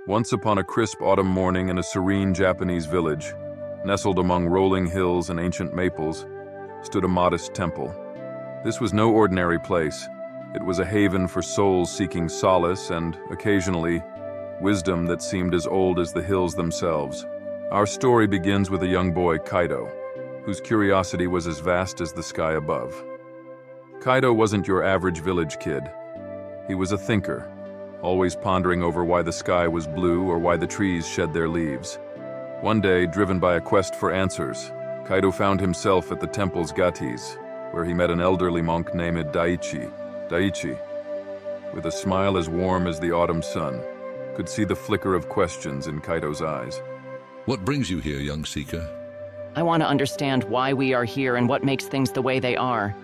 Once upon a crisp autumn morning in a serene Japanese village, nestled among rolling hills and ancient maples, stood a modest temple. This was no ordinary place. It was a haven for souls seeking solace and, occasionally, wisdom that seemed as old as the hills themselves. Our story begins with a young boy, Kaito, whose curiosity was as vast as the sky above. Kaito wasn't your average village kid. He was a thinker, always pondering over why the sky was blue or why the trees shed their leaves. One day, driven by a quest for answers, Kaito found himself at the temple's gates, where he met an elderly monk named Daichi. Daichi, with a smile as warm as the autumn sun, could see the flicker of questions in Kaito's eyes. What brings you here, young seeker? I want to understand why we are here and what makes things the way they are.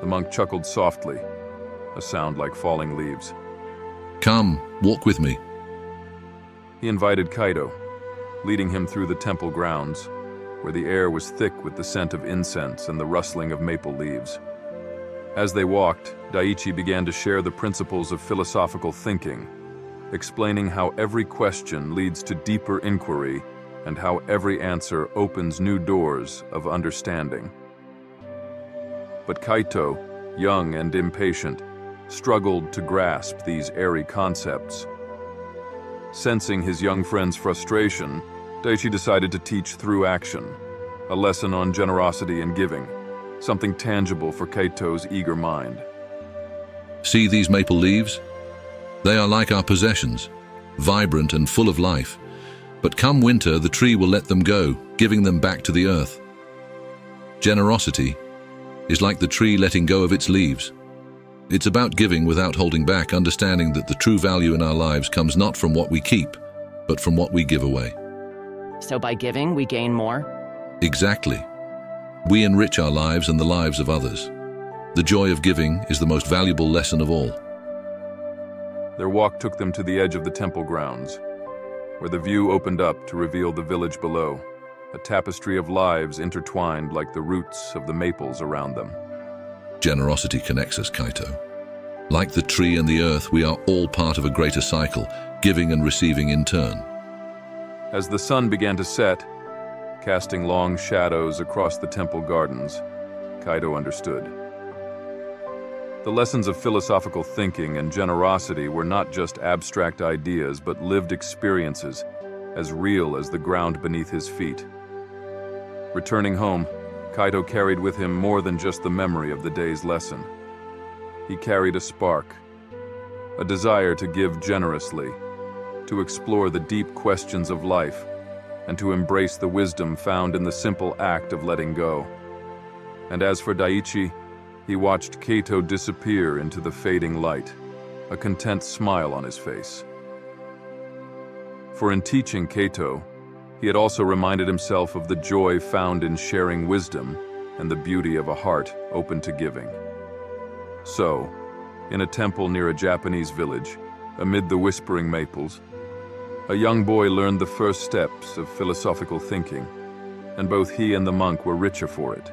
The monk chuckled softly, a sound like falling leaves. Come, walk with me. He invited Kaito, leading him through the temple grounds, where the air was thick with the scent of incense and the rustling of maple leaves. As they walked, Daichi began to share the principles of philosophical thinking, explaining how every question leads to deeper inquiry and how every answer opens new doors of understanding. But Kaito, young and impatient, struggled to grasp these airy concepts. Sensing his young friend's frustration, Daichi decided to teach through action, a lesson on generosity and giving, something tangible for Kaito's eager mind. See these maple leaves? They are like our possessions, vibrant and full of life. But come winter, the tree will let them go, giving them back to the earth. Generosity is like the tree letting go of its leaves. It's about giving without holding back, understanding that the true value in our lives comes not from what we keep, but from what we give away. So by giving, we gain more? Exactly. We enrich our lives and the lives of others. The joy of giving is the most valuable lesson of all. Their walk took them to the edge of the temple grounds, where the view opened up to reveal the village below, a tapestry of lives intertwined like the roots of the maples around them. Generosity connects us, Kaito. Like the tree and the earth, we are all part of a greater cycle, giving and receiving in turn. As the sun began to set, casting long shadows across the temple gardens, Kaito understood. The lessons of philosophical thinking and generosity were not just abstract ideas, but lived experiences, as real as the ground beneath his feet. Returning home, Kaito carried with him more than just the memory of the day's lesson. He carried a spark, a desire to give generously, to explore the deep questions of life, and to embrace the wisdom found in the simple act of letting go. And as for Daichi, he watched Kaito disappear into the fading light, a content smile on his face. For in teaching Kaito, he had also reminded himself of the joy found in sharing wisdom and the beauty of a heart open to giving. So, in a temple near a Japanese village, amid the whispering maples, a young boy learned the first steps of philosophical thinking, and both he and the monk were richer for it.